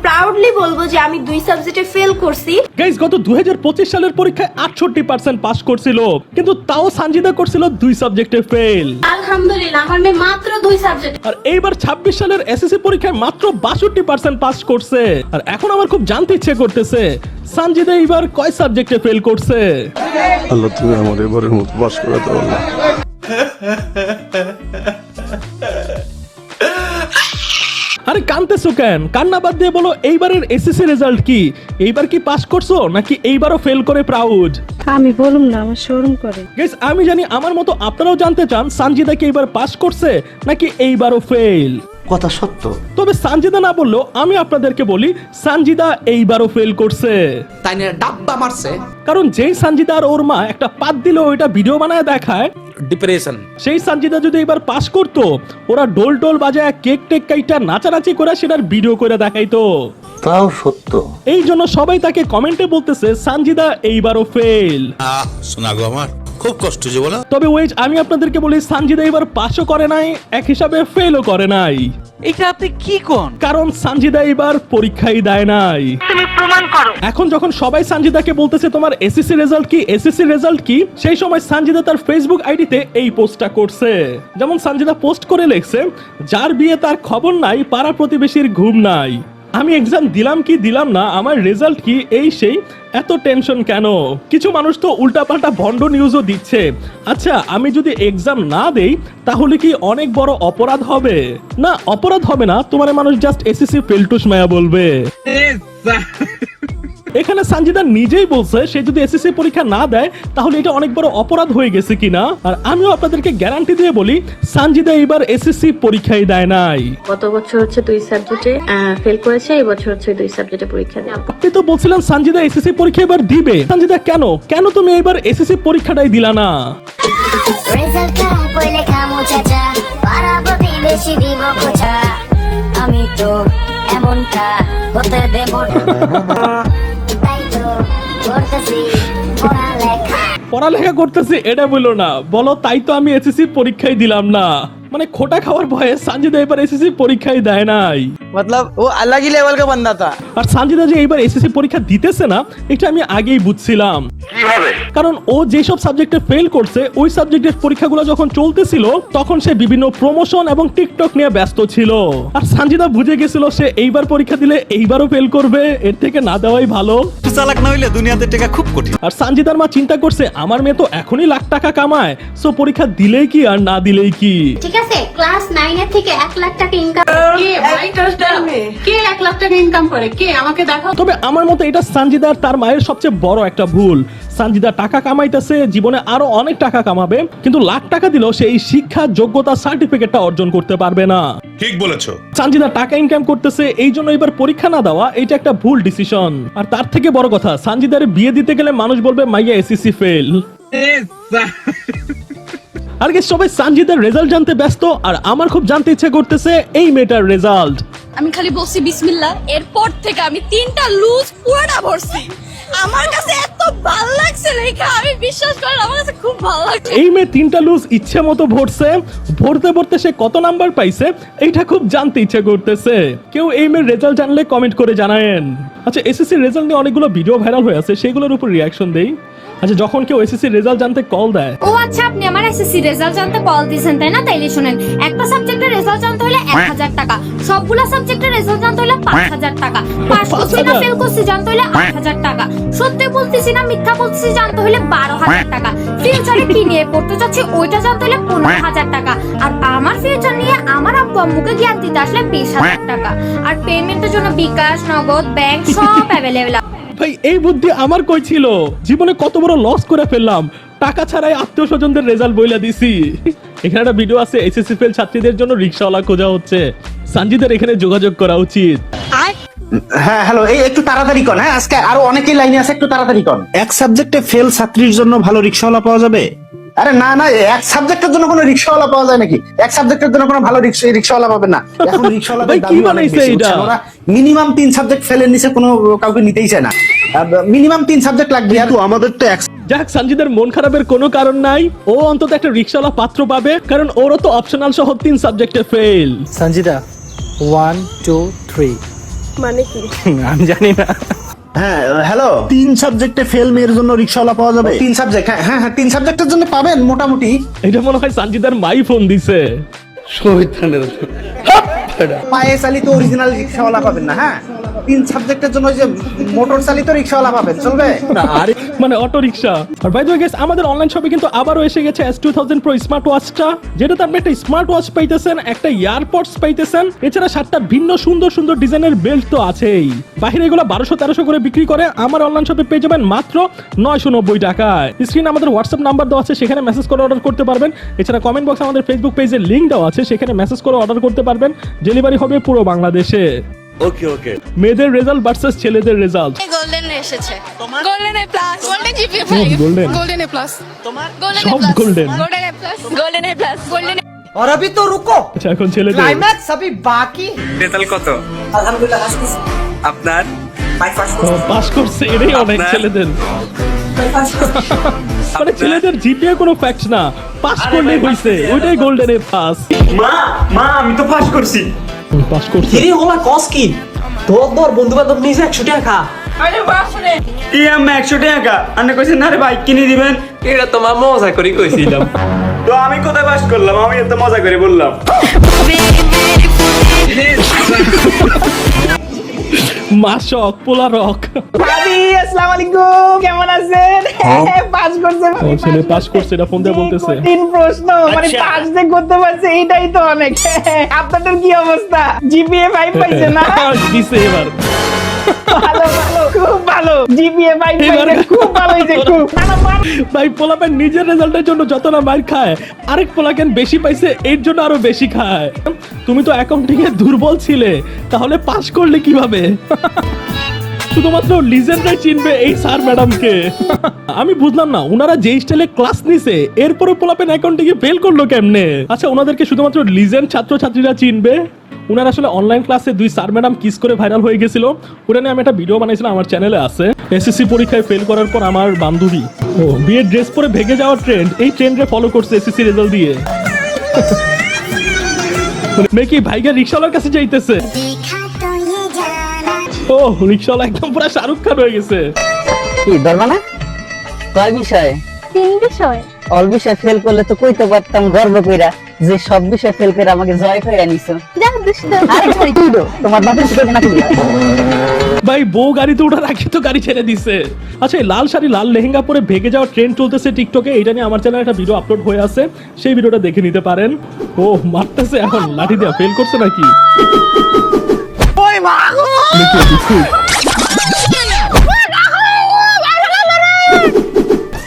Proudly বলবো যে আমি 2 সাবজেক্টে ফেল করছি। গাইস, গত 2025 সালের পরীক্ষায় 68% পাস করছিল, কিন্তু তাও সানজিদা করছিল 2 সাবজেক্টে ফেল। আলহামদুলিল্লাহ, আমার মেয়ে মাত্র 2 সাবজেক্ট। আর এইবার 26 সালের এসএসসি পরীক্ষায় মাত্র 62% পাস করছে। আর এখন আমার খুব জানতে ইচ্ছে করতেছে সানজিদা এইবার কয় সাবজেক্টে ফেল করছে। আল্লাহ, তুমি আমার এবারের মতো পাস করে দাও আল্লাহ। আরে কানতেছো কেন? কান্না বাদ দিয়ে বলো এইবারের এসএসসি রেজাল্ট কি? এইবার কি পাস করছো নাকি এইবারও ফেল করে প্রাউড? আমি বলুম না, আমার শরম করে। গাইস, আমি জানি আমার মতো আপনারাও জানতে চান সানজিদা কি এইবার পাস করছে নাকি এইবারও ফেল। কথা সত্য, তবে সানজিদা না বললেও আমি আপনাদেরকে বলি সানজিদা এইবারও ফেল করছে। তাই না ডাব্বা মারছে, কারণ যেই সানজিদা আর ওর মা একটা পাত দিলে ওইটা ভিডিও বানায় দেখায়, ডিপ্রেশন। সেই সানজিদা যদি এবার পাস করতো, ওরা ঢোল টোল বাজায় কেক টেক কাইটা নাচানাচি করে সেটার ভিডিও করে দেখাইতো। তাও সত্য। এই জন্য সবাই তাকে কমেন্টে বলতেছে সানজিদা এইবারও ফেল। শোনা গো, আমার খুব কষ্ট যে বলো। তবে ওয়েজ আমি আপনাদেরকে বলি সানজিদা এবার পাসও করে নাই, এক হিসাবে ফেলও করে নাই। এটা আপনি কি কোন? কারণ সানজিদা এবার পরীক্ষাই দেয় নাই। তুমি প্রমাণ করো। এখন যখন সবাই সানজিদাকে বলতেছে তোমার এসএসসি রেজাল্ট কি, এসএসসি রেজাল্ট কি, সেই সময় সানজিদা তার ফেসবুক আইডিতে এই পোস্টটা করছে। যেমন সানজিদা পোস্ট করে লিখছে, যার বিয়ে তার খবর নাই, পাড়া প্রতিবেশীর ঘুম নাই, আমি এক্সাম দিলাম কি দিলাম না, আমার রেজাল্ট কি, এই সেই, এত টেনশন কেন? কিছু মানুষ তো উল্টাপাল্টা ভন্ড নিউজও দিচ্ছে। আচ্ছা, আমি যদি এক্সাম না দেই তাহলে কি অনেক বড় অপরাধ হবে? না, অপরাধ হবে না, তোমার মানুষ জাস্ট এসএসসি ফেলটুস মায়া বলবে। এখানে সানজিদা নিজেই বলছে সে যদি এসএসসি পরীক্ষা না দেয় তাহলে এটা অনেক বড় অপরাধ হয়ে গেছে কিনা। আর আমিও আপনাদেরকে গ্যারান্টি দিয়ে বলি সানজিদা এবার এসএসসি পরীক্ষাই দেয় নাই। গত বছর হচ্ছে 2 সাবজেক্টে ফেল করেছে, এই বছর হচ্ছে 2 সাবজেক্টে পরীক্ষা দেব। আপনি তো বলছিলেন সানজিদা এসএসসি পরীক্ষা এবার দিবে। সানজিদা কেন তুমি এবার এসএসসি পরীক্ষাটাই দিলা না? রেজাল্ট খারাপ হইলে খামু চাচা, পাড়া প্রতিবেশী দিব খোঁচা, আমি তো এমনটা হতে দেব না, তাই তো করতেছি পড়ালেখা করতেছি এটা বলো না, বলো তাই তো আমি এসএসসি পরীক্ষাই দিলাম না। মানে খোটা খাওয়ার ভয়ে সানজিদা এবার এসএসসি পরীক্ষাই দেয় নাই। मतलब वो अलग ही लेवल का बंदा था। আর সানজিদা যে এইবার এসএসসি পরীক্ষা দিতেছে না এটা আমি আগেই বুঝছিলাম। কারণ ও যেসব সাবজেক্টে ফেল করছে ওই সাবজেক্টের পরীক্ষাগুলো যখন চলতেছিল তখন সে বিভিন্ন প্রমোশন এবং টিকটক নিয়ে ব্যস্ত ছিল। আর সানজিদা বুঝে গেছিল সে এইবার পরীক্ষা দিলে এইবারও ফেল করবে, এর থেকে না দেওয়াই ভালো। চালাক না হইলে দুনিয়াতে টাকা খুব কঠিন। আর সানজিদার মা চিন্তা করছে আমার মেয়ে তো এখনই লাখ টাকা কামায়, সো পরীক্ষা দিলেই কি আর না দিলেই কি। ঠিক আছে, ক্লাস 9 এর থেকে 1 লাখ টাকা ইনকাম কে 1 লাখ টাকা ইনকাম করে? কে আমাকে দেখাও। তবে আমার মতে এটা সানজিদা আর তার মায়ের সবচেয়ে বড় একটা ভুল। সানজিদা টাকা কামাইতেছে, জীবনে আরো অনেক টাকা কামাবে, কিন্তু লাখ টাকা দিলেও সেই শিক্ষা যোগ্যতা সার্টিফিকেটটা অর্জন করতে পারবে না। ঠিক বলেছো। সানজিদা টাকা ইনকাম করতেছে এই জন্য এবার পরীক্ষা না দেওয়া এটা একটা ভুল ডিসিশন। আর তার থেকে বড় কথা সানজিদার বিয়ে দিতে গেলে মানুষ বলবে মাইয়া এসএসসি ফেল। আর কি সবাই সানজিদার রেজাল্ট জানতে ব্যস্ত, আর আমার খুব জানতে ইচ্ছে করতেছে এই মেয়েটার রেজাল্ট। আমি খালি বলছি বিসমিল্লাহ, এরপর থেকে আমি 3টা লুজ পুরোটা ভরছি। আমার কাছে এত ভালো লাগছে লেখা, আমি বিশ্বাস করেন আমার কাছে খুব ভালো লাগছে। এই মেয়ে 3টা লুজ ইচ্ছে মতো ভরছে, ভরতে ভরতে সে কত নাম্বার পাইছে এইটা খুব জানতে ইচ্ছে করতেছে। কেউ এই মেয়ের রেজাল্ট জানলে কমেন্ট করে জানায়েন। আচ্ছা, এসএসসি রেজাল্ট নিয়ে অনেকগুলো ভিডিও ভাইরাল হয়ে আছে, সেগুলোর উপর রিয়াকশন দেই। আচ্ছা, যখন কেউ এসএসসি রেজাল্ট জানতে কল দেয়, ও আচ্ছা আপনি আমার এসএসসি রেজাল্ট জানতে কল দিয়েছেন তাই না? তাইলে শুনেন, একটা সাবজেক্টের রেজাল্ট জানতে হলে 1000 টাকা, সবগুলা সাবজেক্টের রেজাল্ট জানতে হলে 5000 টাকা, পাস করছি না ফেল করছি জানতে হলে 8000 টাকা, সত্যি বলতেছি না মিথ্যা বলতেছি জানতে হলে 12000 টাকা, ফিউচারে কি নিয়ে পড়তে চাচ্ছি ওইটা জানতে হলে 15000 টাকা, আর আমার ফিউচার নিয়ে আমার আব্বু আম্মুকে জ্ঞান দিতে আসলে 20000 টাকা, আর পেমেন্টের জন্য বিকাশ, নগদ, ব্যাংক সব অ্যাভেলেবল। ভাই এই বুদ্ধি আমার কই ছিল? জীবনে কত বড় লস করে ফেললাম, টাকা ছাড়াই আত্মীয় স্বজনদের রেজাল্ট বইলা দিছি। এখানে একটা ভিডিও আছে, এসএসসি ফেল ছাত্রীদের জন্য রিকশাওয়ালা খোঁজা হচ্ছে, সানজিদার এখানে যোগাযোগ করা উচিত। হ্যাঁ হ্যালো, এই একটু তাড়াতাড়ি কর। হ্যাঁ, আজকে আরো অনেকেই লাইনে আছে, একটু তাড়াতাড়ি কর। এক সাবজেক্টে ফেল ছাত্রীর জন্য ভালো রিকশাওয়ালা পাওয়া যাবে? আরে না না, এক সাবজেক্টের জন্য কোনো রিকশাওয়ালা পাওয়া যায় নাকি? এক সাবজেক্টের জন্য কোনো ভালো রিকশাওয়ালা পাবেন না। এখন রিকশাওয়ালাদের দাম অনেক বেশি। ওরা মিনিমাম 3 সাবজেক্ট ফেলের নিচে কোনো কাউকে নিতেই চায় না। মিনিমাম 3 সাবজেক্ট লাগবে। আর আমাদের তো যাক, সানজিদার মন খারাপের কোনো কারণ নাই, ও অন্তত একটা রিকশাওয়ালা পাত্র পাবে, কারণ ওরও তো অপশনাল সহ 3 সাবজেক্টে ফেল। संजीदा 1 2 3 মানে কি? আমি জানি না। হ্যাঁ হ্যালো, 3 সাবজেক্টে ফেল মেয়ের জন্য রিকশাওয়ালা পাওয়া যাবে? 3 সাবজেক্ট, হ্যাঁ হ্যাঁ 3 সাবজেক্টের জন্য পাবেন মোটামুটি। এটা মনে হয় সঞ্জিদার মাই ফোন দিছে। পায়ে চালিত অরিজিনাল রিকশাওয়ালা পাবেন না, হ্যাঁ 3 সাবজেক্টের জন্য ওই যে মোটর চালিত রিকশাওয়ালা পাবেন, চলবে? আরে মানে অটো রিকশা। আর বাই দ্য ওয়ে গাইস, আমাদের অনলাইন শপে কিন্তু আবারও এসে গেছে S2000 Pro স্মার্ট ওয়াচটা, যেটাতে আপনি একটা স্মার্ট ওয়াচ পাইতেছেন, একটা ইয়ারপডস পাইতেছেন, এছাড়া 7টা ভিন্ন সুন্দর সুন্দর ডিজাইনের বেল্ট তো আছেই। বাইরে এগুলো 1200-1300 করে বিক্রি করে, আমার অনলাইন শপে পেয়ে যাবেন মাত্র 990 টাকায়। স্ক্রিনে আমাদের হোয়াটসঅ্যাপ নাম্বার দেওয়া আছে, সেখানে মেসেজ করে অর্ডার করতে পারবেন। এছাড়া কমেন্ট বক্সে আমাদের ফেসবুক পেজের লিংক দেওয়া আছে, সেখানে মেসেজ করে অর্ডার করতে পারবেন। ডেলিভারি হবে পুরো বাংলাদেশে। ওকে মেয়েদের রেজাল্ট ভার্সেস ছেলেদের রেজাল্ট। গোল্ডেন এসেছে, golden A plus, golden GPA golden। Golden A plus, তোমার গোল্ডেন সব golden। Golden A plus, golden A plus, golden. और अभी तो रुको, আচ্ছা এখন ছেলেদের क्लाइमैक्स अभी बाकी। রেজাল্ট কত? अल्हम्दुलिल्लाह আপনার माय फर्स्ट পাস করছে, এটাই অনেক ছেলেদের। মানে ছেলেদের জিপিএ কোনো ফ্যাক্ট না, পাস করলেই হইছে, ওইটাই গোল্ডেন এ পাস। মা আমি তো পাস করছি। পাস করছে। কিরে ওলা কস কি? তোর বন্ধু বান্ধব নিছে 100 টাকা। আরে বাপরে, কি আমি 100 টাকা আন্না কইছেন না রে ভাই কিনে দিবেন? এটা তো মা মজা করে কইছিলাম। তো আমি কোথায় পাস করলাম? আমি এত মজা করে বললাম। মাশক পোলা রক। ভাবি আসসালামু আলাইকুম, কেমন আছেন? পাস করছে ও ছেলে পাস করছে, এটা ফোন দিয়ে বলতেছে। তিন প্রশ্ন মানে পাস যে করতে পারছে এটাই তো অনেক। আপনাদের কি অবস্থা? জিপিএ 5 পাইছে না? দিছে এবার। ভালো ভালো, খুব ভালো। জিপিএ 5 পাইছে, খুব ভালো হইছে, খুব ভাই পোলাপেন নিজের রেজাল্টের জন্য যত না মার খায়, আরেক পোলাকেন বেশি পাইছে এর জন্য আরো বেশি খায়। তুমি তো অ্যাকাউন্টিং এ দুর্বল ছিলে, তাহলে পাস করলে কিভাবে? শুধুমাত্র লিজেন্ডরাই চিনবে এই স্যার ম্যাডামকে। আমি বুঝলাম না ওনারা যে স্টাইলে ক্লাস নিছে, এরপরে পোলাপেন অ্যাকাউন্টিং এ ফেল করলো কেমনে? আচ্ছা ওনাদেরকে শুধুমাত্র লিজেন্ড ছাত্রছাত্রীরা চিনবে। ওনারা আসলে অনলাইন ক্লাসে 2 স্যার ম্যাডাম কিস করে ভাইরাল হয়ে গেছিল, ওটা নিয়ে আমি একটা ভিডিও বানাইছিলাম, আমার চ্যানেলে আছে। এসএসসি পরীক্ষায় ফেল করার পর আমার বান্ধবী বিয়ের ড্রেস পরে ভেগে যাওয়ার ট্রেন্ড, এই ট্রেন্ডে ফলো করছে এসএসসি রেজাল্ট দিয়ে। মেয়ে কি ভাইগা রিক্সাওয়ালার কাছে যাইতেছে। ও রিক্সাওয়ালা একদম পুরো শাহরুখ খান হয়ে গেছে। কি ধরবা না? কয় বিষয়? 3 বিষয়। অল বিষয় ফেল করলে তো কইতে পারতাম গর্ব কইরা যে সব বিষয় ফেল করে আমাকে জয় করে আনিছো। যা দুষ্ট। আরে কই তুই তো তোমার বাপের সাথে না কইলা। ভাই বউ গাড়িতে ওঠার আগে তো গাড়ি ছেড়ে দিছে। আচ্ছা এই লাল শাড়ি লাল লেহেঙ্গা পরে ভেগে যাওয়ার ট্রেন্ড চলতেছে টিকটকে, এটা নিয়ে আমার চ্যানেলে একটা ভিডিও আপলোড হয়ে আছে, সেই ভিডিওটা দেখে নিতে পারেন। ও মারতেছে এখন লাঠি দিয়া, ফেল করছে নাকি? ওই মা গো!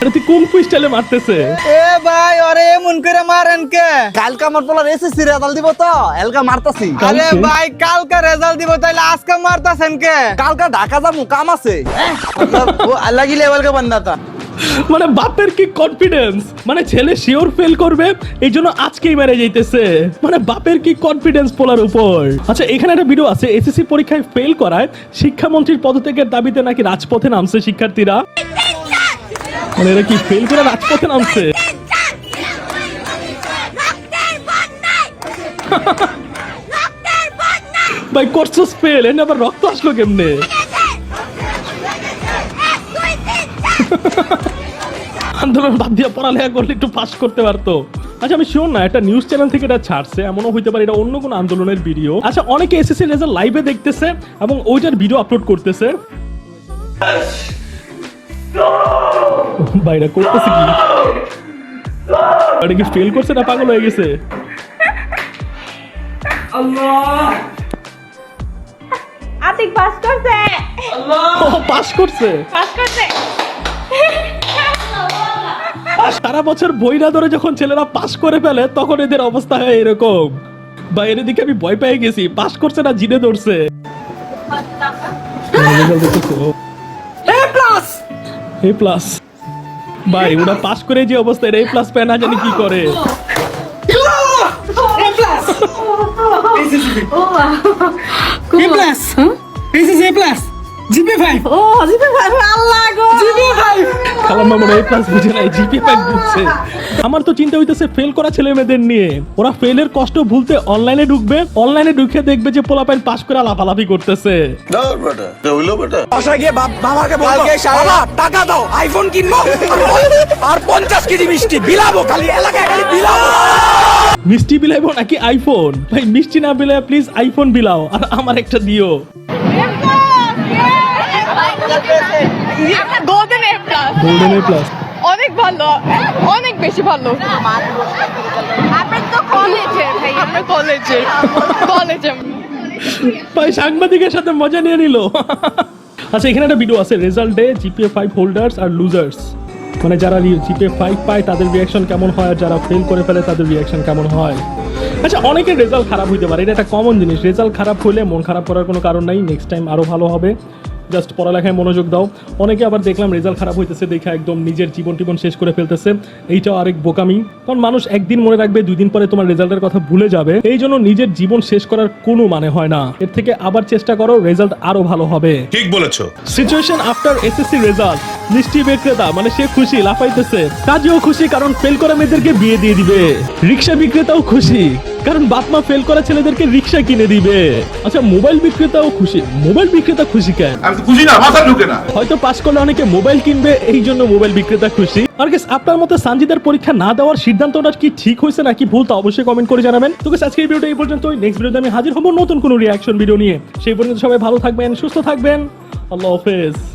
এটা তুই কোন স্টাইলে মারতেছে? এ ভাই আরে এমন করে মারেন কে? কালকে আমার পোলার এসএসসি রেজাল্ট দিব তো, এলকা মারতাছি। আরে ভাই কালকে রেজাল্ট দিব তাইলে আজকে মারতাছেন কে? কালকে ঢাকা যামু, কাম আছে। ও আল্লাহ কি লেভেল কা বান্দা তা। মানে বাপের কি কনফিডেন্স, মানে ছেলে শিওর ফেল করবে এই জন্য আজকেই মেরে যাইতেছে। মানে বাপের কি কনফিডেন্স পোলার উপর। আচ্ছা এখানে একটা ভিডিও আছে, এসএসসি পরীক্ষায় ফেল করায় শিক্ষামন্ত্রীর পদত্যাগের দাবিতে নাকি রাজপথে নামছে শিক্ষার্থীরা। মানে এরা কি ফেল করে রাজপথে নামছে? ভাই করছস ফেল, এনে আবার রক্ত আসলো কেমনে? আন্দোলন বাদ দিয়ে পড়ালেখা করলে একটু পাস করতে পারতো। আচ্ছা আমি শিওর না একটা নিউজ চ্যানেল থেকে এটা ছাড়ছে, এমনও হইতে পারে এটা অন্য কোনো আন্দোলনের ভিডিও। আচ্ছা অনেকে এসএসসি রেজাল্ট লাইভে দেখতেছে এবং ওইটার ভিডিও আপলোড করতেছে। ভাই এটা করতেছে কি? এটা কি ফেল করছে না পাগল হয়ে গেছে? আতিক পাস করছে। ও পাস করছে। পাস করছে। সারা বছর বই না ধরে যখন ছেলেরা পাস করে ফেলে তখন এদের অবস্থা হয় এরকম। বা এর দিকে আমি ভয় পেয়ে গেছি, পাস করছে না জিনে ধরছে। এ প্লাস ভাই ওরা পাস করে যে অবস্থা, এ প্লাস পেয়ে না জানি কি করে। ও জিপি ভাই আল্লাহ গো জিপি ভাই খালাম্মা মনে হয় প্লাস বুঝে নাই, জিপি প্যাক বুঝছে। আমার তো চিন্তা হইতেছে ফেল করা ছেলে মেয়েদের নিয়ে। ওরা ফেলের কষ্ট ভুলতে অনলাইনে ঢুকবে, অনলাইনে ঢুকে দেখবে যে পোলাপাইন পাস করে লাফালাফি করতেছে। বাসা গিয়ে বাবাকে বলবো বাবা টাকা দাও আইফোন কিনবো আর 50 কেজি মিষ্টি বিলাবো, খালি এলাকায় খালি বিলাবো। মিষ্টি বিলাইবো নাকি আইফোন? ভাই মিষ্টি না বিলায় প্লিজ আইফোন বিলাও, আর আমার একটা দিও। Golden A plus, golden A plus অনেক ভালো, অনেক বেশি ভালো। আপনার তো কলেজে ভাই, আপনার কলেজে ভাই সাংবাদিকের সাথে মজা নিয়ে নিল। আচ্ছা এখানে একটা ভিডিও আছে, রেজাল্ট ডে জিপিএ 5 হোল্ডার্স আর লুজার্স, মানে যারা জিপিএ 5 পায় তাদের রিয়াকশন কেমন হয়, আর যারা ফেল করে ফেলে তাদের রিয়াকশন কেমন হয়। আচ্ছা অনেকের রেজাল্ট খারাপ হইতে পারে, এটা একটা কমন জিনিস। রেজাল্ট খারাপ হলে মন খারাপ করার কোনো কারণ নাই, নেক্সট টাইম আরো ভালো হবে, জাস্ট পড়ালেখায় মনোযোগ দাও। অনেকে আবার দেখলাম রেজাল্ট খারাপ হইতেছে দেখে একদম নিজের জীবন শেষ করে ফেলতেছে, এইটাও আরেক বোকামি। কারণ মানুষ একদিন মনে রাখবে, 2 দিন পরে তোমার রেজাল্টের কথা ভুলে যাবে, এই জন্য নিজের জীবন শেষ করার কোনো মানে হয় না। এর থেকে আবার চেষ্টা করো, রেজাল্ট আরো ভালো হবে। ঠিক বলেছো। সিচুয়েশন আফটার এসএসসি রেজাল্ট, মিষ্টি বিক্রেতা মানে সে খুশি, লাফাইতেছে। কাজেও খুশি কারণ ফেল করা মেয়েদেরকে বিয়ে দিয়ে দিবে। রিক্সা বিক্রেতাও খুশি কারণ বাপ মা ফেল করা ছেলেদেরকে রিক্সা কিনে দিবে। আচ্ছা মোবাইল বিক্রেতাও খুশি। মোবাইল বিক্রেতা খুশি কেন? আমি তো খুশি না, মাথা ঢুকে না। হয়তো পাস করলে অনেকে মোবাইল কিনবে, এই জন্য মোবাইল বিক্রেতা খুশি। আর গাইস আপনার মতে সানজিদার পরীক্ষা না দেওয়ার সিদ্ধান্তটা কি ঠিক হয়েছে নাকি ভুল, তা অবশ্যই কমেন্ট করে জানাবেন। তো গাইস আজকের ভিডিওটা এই পর্যন্তই। নেক্সট ভিডিওতে আমি হাজির হব নতুন কোনো রিঅ্যাকশন ভিডিও নিয়ে। সেই পর্যন্ত সবাই ভালো থাকবেন, সুস্থ থাকবেন। আল্লাহ হাফেজ।